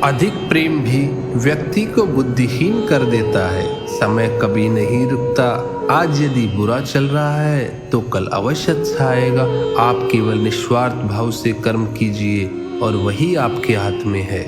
अधिक प्रेम भी व्यक्ति को बुद्धिहीन कर देता है। समय कभी नहीं रुकता। आज यदि बुरा चल रहा है तो कल अवश्य अच्छा आएगा। आप केवल निस्वार्थ भाव से कर्म कीजिए और वही आपके हाथ में है।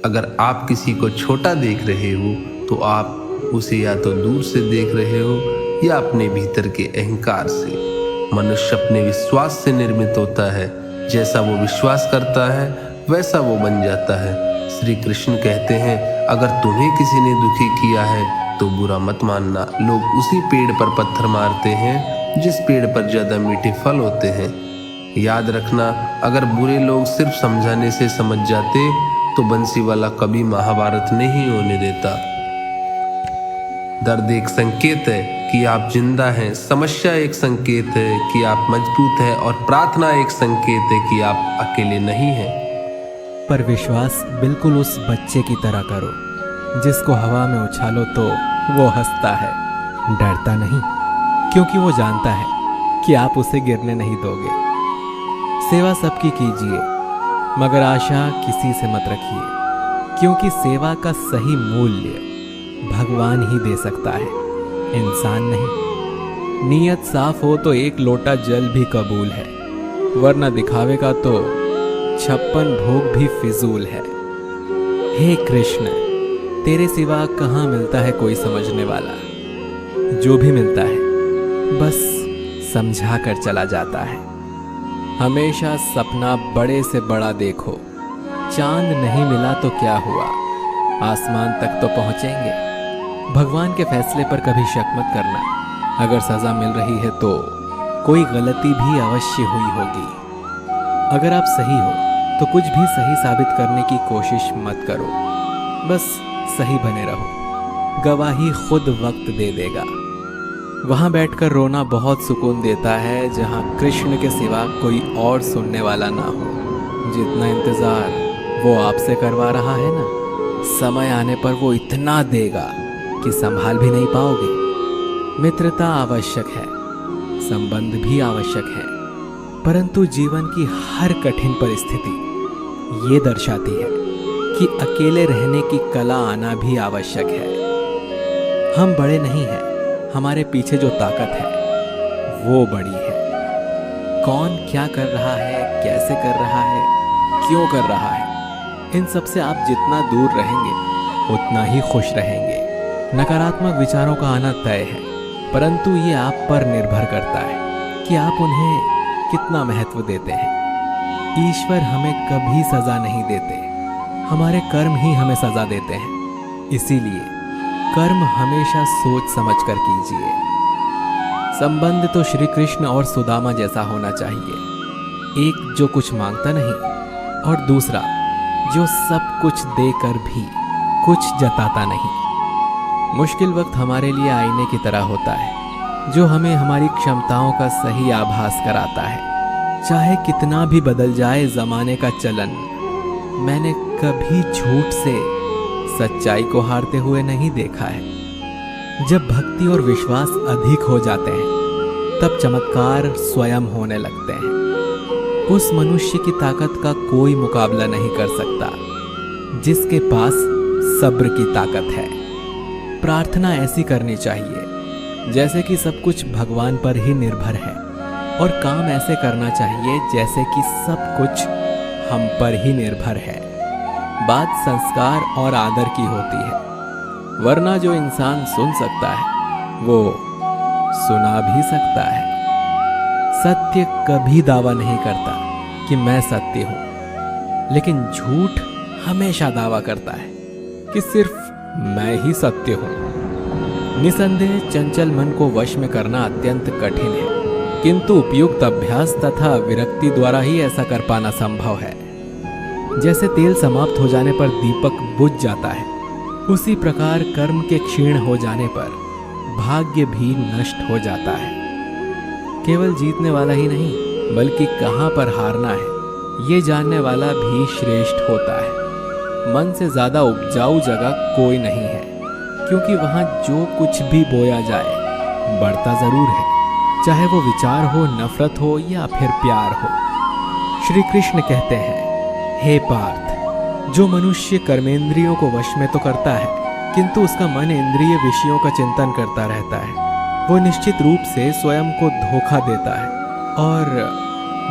अगर आप किसी को छोटा देख रहे हो तो आप उसे या तो दूर से देख रहे हो या अपने भीतर के अहंकार से। मनुष्य अपने विश्वास से निर्मित होता है। जैसा वो विश्वास करता है वैसा वो बन जाता है। श्री कृष्ण कहते हैं, अगर तुम्हें किसी ने दुखी किया है तो बुरा मत मानना। लोग उसी पेड़ पर पत्थर मारते हैं जिस पेड़ पर ज्यादा मीठे फल होते हैं। याद रखना, अगर बुरे लोग सिर्फ समझाने से समझ जाते तो बंसीवाला कभी महाभारत नहीं होने देता। दर्द एक संकेत है कि आप जिंदा हैं, समस्या एक संकेत है कि आप मजबूत हैं और प्रार्थना एक संकेत है कि आप अकेले नहीं हैं। पर विश्वास बिल्कुल उस बच्चे की तरह करो जिसको हवा में उछालो तो वो हंसता है, डरता नहीं, क्योंकि वो जानता है कि आप उसे गिरने नहीं दोगे। सेवा सबकी कीजिए, मगर आशा किसी से मत रखिए, क्योंकि सेवा का सही मूल्य भगवान ही दे सकता है, इंसान नहीं। नीयत साफ हो तो एक लोटा जल भी कबूल है, वरना दिखावे का तो 56 भोग भी फिजूल है। हे कृष्ण, तेरे सिवा कहाँ मिलता है कोई समझने वाला। जो भी मिलता है बस समझा कर चला जाता है। हमेशा सपना बड़े से बड़ा देखो। चांद नहीं मिला तो क्या हुआ, आसमान तक तो पहुंचेंगे। भगवान के फैसले पर कभी शक मत करना। अगर सजा मिल रही है तो कोई गलती भी अवश्य हुई होगी। अगर आप सही हो तो कुछ भी सही साबित करने की कोशिश मत करो, बस सही बने रहो। गवाही खुद वक्त दे देगा। वहां बैठकर रोना बहुत सुकून देता है जहां कृष्ण के सिवा कोई और सुनने वाला ना हो। जितना इंतजार वो आपसे करवा रहा है ना, समय आने पर वो इतना देगा कि संभाल भी नहीं पाओगे। मित्रता आवश्यक है, संबंध भी आवश्यक है, परंतु जीवन की हर कठिन परिस्थिति ये दर्शाती है कि अकेले रहने की कला आना भी आवश्यक है। हम बड़े नहीं हैं, हमारे पीछे जो ताकत है वो बड़ी है। कौन क्या कर रहा है, कैसे कर रहा है, क्यों कर रहा है, इन सब से आप जितना दूर रहेंगे उतना ही खुश रहेंगे। नकारात्मक विचारों का आना तय है, परंतु ये आप पर निर्भर करता है कि आप उन्हें कितना महत्व देते हैं। ईश्वर हमें कभी सजा नहीं देते, हमारे कर्म ही हमें सजा देते हैं। इसीलिए कर्म हमेशा सोच समझ कर कीजिए। संबंध तो श्री कृष्ण और सुदामा जैसा होना चाहिए। एक जो कुछ मांगता नहीं और दूसरा जो सब कुछ देकर भी कुछ जताता नहीं। मुश्किल वक्त हमारे लिए आईने की तरह होता है, जो हमें हमारी क्षमताओं का सही आभास कराता है। चाहे कितना भी बदल जाए जमाने का चलन, मैंने कभी झूठ से सच्चाई को हारते हुए नहीं देखा है। जब भक्ति और विश्वास अधिक हो जाते हैं तब चमत्कार स्वयं होने लगते हैं। उस मनुष्य की ताकत का कोई मुकाबला नहीं कर सकता जिसके पास सब्र की ताकत है। प्रार्थना ऐसी करनी चाहिए जैसे कि सब कुछ भगवान पर ही निर्भर है, और काम ऐसे करना चाहिए जैसे कि सब कुछ हम पर ही निर्भर है। बात संस्कार और आदर की होती है, वरना जो इंसान सुन सकता है वो सुना भी सकता है। सत्य कभी दावा नहीं करता कि मैं सत्य हूं, लेकिन झूठ हमेशा दावा करता है कि सिर्फ मैं ही सत्य हूं। निसंदेह चंचल मन को वश में करना अत्यंत कठिन है, किंतु उपयुक्त अभ्यास तथा विरक्ति द्वारा ही ऐसा कर पाना संभव है। जैसे तेल समाप्त हो जाने पर दीपक बुझ जाता है, उसी प्रकार कर्म के क्षीण हो जाने पर भाग्य भी नष्ट हो जाता है। केवल जीतने वाला ही नहीं बल्कि कहां पर हारना है ये जानने वाला भी श्रेष्ठ होता है। मन से ज्यादा उपजाऊ जगह कोई नहीं है, क्योंकि वहां जो कुछ भी बोया जाए बढ़ता जरूर है, चाहे वो विचार हो, नफरत हो या फिर प्यार हो। श्री कृष्ण कहते हैं, हे पार्थ, जो मनुष्य कर्मेंद्रियों को वश में तो करता है, किंतु उसका मन इंद्रिय विषयों का चिंतन करता रहता है, वो निश्चित रूप से स्वयं को धोखा देता है और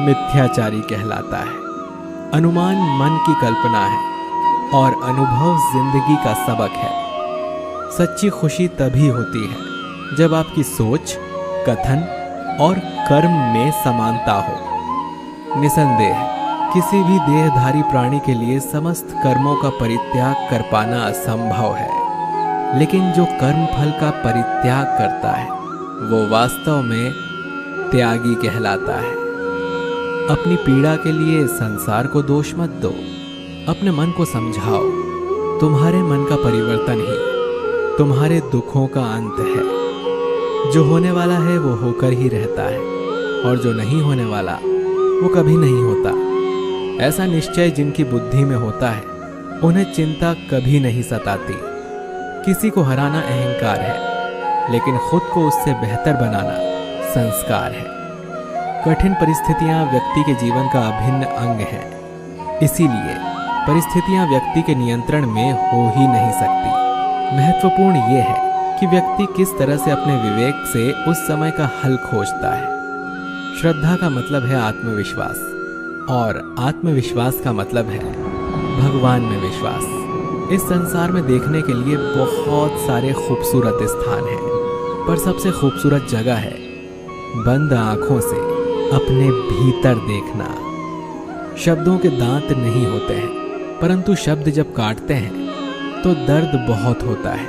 मिथ्याचारी कहलाता है। अनुमान मन की कल्पना है और अनुभव जिंदगी का सबक है। सच्ची खुशी तभी होती है जब आपकी सोच, कथन और कर्म में समानता हो। निसंदेह किसी भी देहधारी प्राणी के लिए समस्त कर्मों का परित्याग कर पाना असंभव है, लेकिन जो कर्म फल का परित्याग करता है वो वास्तव में त्यागी कहलाता है। अपनी पीड़ा के लिए संसार को दोष मत दो, अपने मन को समझाओ। तुम्हारे मन का परिवर्तन ही तुम्हारे दुखों का अंत है। जो होने वाला है वो होकर ही रहता है और जो नहीं होने वाला वो कभी नहीं होता। ऐसा निश्चय जिनकी बुद्धि में होता है उन्हें चिंता कभी नहीं सताती। किसी को हराना अहंकार है, लेकिन खुद को उससे बेहतर बनाना संस्कार है। कठिन परिस्थितियां व्यक्ति के जीवन का अभिन्न अंग है, इसीलिए परिस्थितियां व्यक्ति के नियंत्रण में हो ही नहीं सकती। महत्वपूर्ण ये है कि व्यक्ति किस तरह से अपने विवेक से उस समय का हल खोजता है। श्रद्धा का मतलब है आत्मविश्वास और आत्मविश्वास का मतलब है भगवान में विश्वास। इस संसार में देखने के लिए बहुत सारे खूबसूरत स्थान हैं, पर सबसे खूबसूरत जगह है बंद आंखों से अपने भीतर देखना। शब्दों के दांत नहीं होते हैं, परंतु शब्द जब काटते हैं तो दर्द बहुत होता है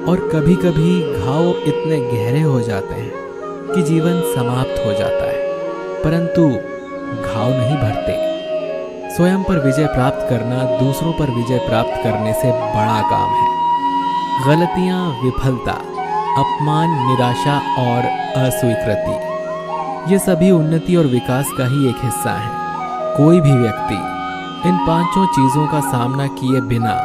और कभी कभी घाव इतने गहरे हो जाते हैं कि जीवन समाप्त हो जाता है, परंतु घाव नहीं भरते। स्वयं पर विजय प्राप्त करना दूसरों पर विजय प्राप्त करने से बड़ा काम है। गलतियां, विफलता, अपमान, निराशा और अस्वीकृति, ये सभी उन्नति और विकास का ही एक हिस्सा है। कोई भी व्यक्ति इन पांचों चीजों का सामना किए बिना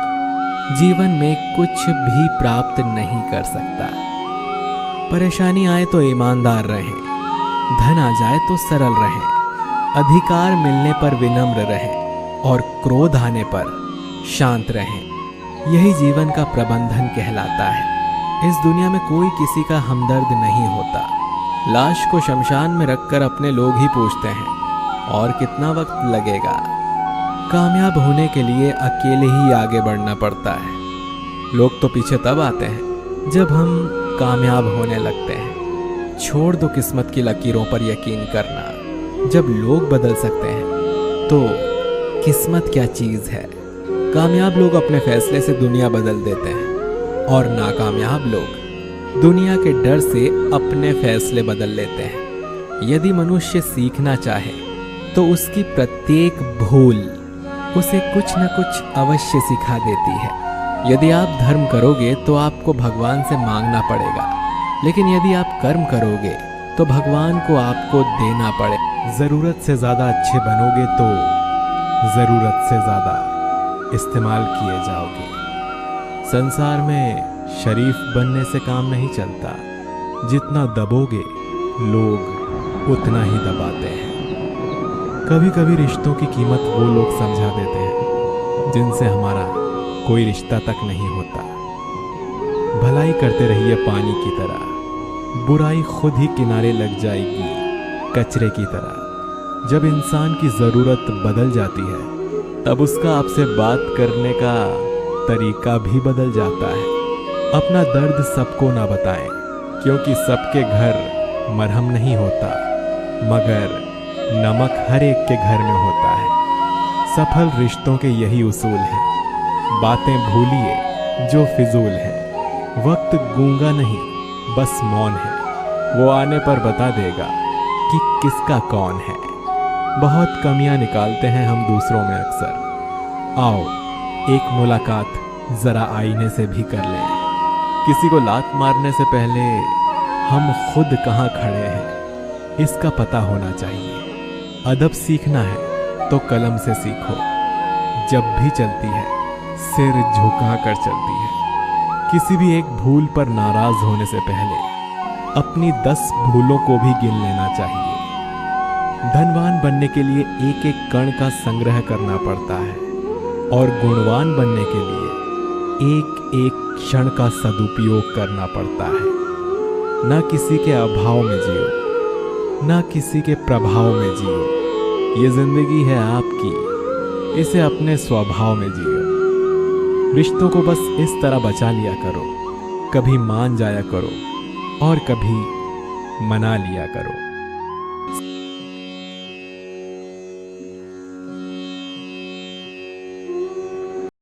जीवन में कुछ भी प्राप्त नहीं कर सकता। परेशानी आए तो ईमानदार रहें, धन आ जाए तो सरल रहें, अधिकार मिलने पर विनम्र रहें और क्रोध आने पर शांत रहें। यही जीवन का प्रबंधन कहलाता है। इस दुनिया में कोई किसी का हमदर्द नहीं होता। लाश को शमशान में रखकर अपने लोग ही पूछते हैं और कितना वक्त लगेगा। कामयाब होने के लिए अकेले ही आगे बढ़ना पड़ता है। लोग तो पीछे तब आते हैं जब हम कामयाब होने लगते हैं। छोड़ दो किस्मत की लकीरों पर यकीन करना। जब लोग बदल सकते हैं तो किस्मत क्या चीज़ है। कामयाब लोग अपने फैसले से दुनिया बदल देते हैं और नाकामयाब लोग दुनिया के डर से अपने फैसले बदल लेते हैं। यदि मनुष्य सीखना चाहे तो उसकी प्रत्येक भूल उसे कुछ न कुछ अवश्य सिखा देती है। यदि आप धर्म करोगे तो आपको भगवान से मांगना पड़ेगा, लेकिन यदि आप कर्म करोगे तो भगवान को आपको देना पड़ेगा। ज़रूरत से ज़्यादा अच्छे बनोगे तो ज़रूरत से ज़्यादा इस्तेमाल किए जाओगे। संसार में शरीफ बनने से काम नहीं चलता। जितना दबोगे लोग उतना ही दबाते हैं। कभी कभी रिश्तों की कीमत वो लोग समझा देते हैं जिनसे हमारा कोई रिश्ता तक नहीं होता। भलाई करते रहिए पानी की तरह, बुराई खुद ही किनारे लग जाएगी कचरे की तरह। जब इंसान की ज़रूरत बदल जाती है तब उसका आपसे बात करने का तरीका भी बदल जाता है। अपना दर्द सबको ना बताएं, क्योंकि सबके घर मरहम नहीं होता, मगर नमक हर एक के घर में होता है। सफल रिश्तों के यही उसूल हैं। बातें भूलिए जो फिजूल है। वक्त गूंगा नहीं, बस मौन है। वो आने पर बता देगा कि किसका कौन है। बहुत कमियां निकालते हैं हम दूसरों में अक्सर। आओ एक मुलाकात जरा आईने से भी कर लें। किसी को लात मारने से पहले हम खुद कहाँ खड़े हैं इसका पता होना चाहिए। अदब सीखना है तो कलम से सीखो। जब भी चलती है सिर झुका कर चलती है। किसी भी एक भूल पर नाराज होने से पहले अपनी 10 भूलों को भी गिन लेना चाहिए। धनवान बनने के लिए एक एक कण का संग्रह करना पड़ता है और गुणवान बनने के लिए एक एक क्षण का सदुपयोग करना पड़ता है। ना किसी के अभाव में जियो, ना किसी के प्रभाव में जियो। ये जिंदगी है आपकी, इसे अपने स्वभाव में जियो। रिश्तों को बस इस तरह बचा लिया करो, कभी मान जाया करो और कभी मना लिया करो।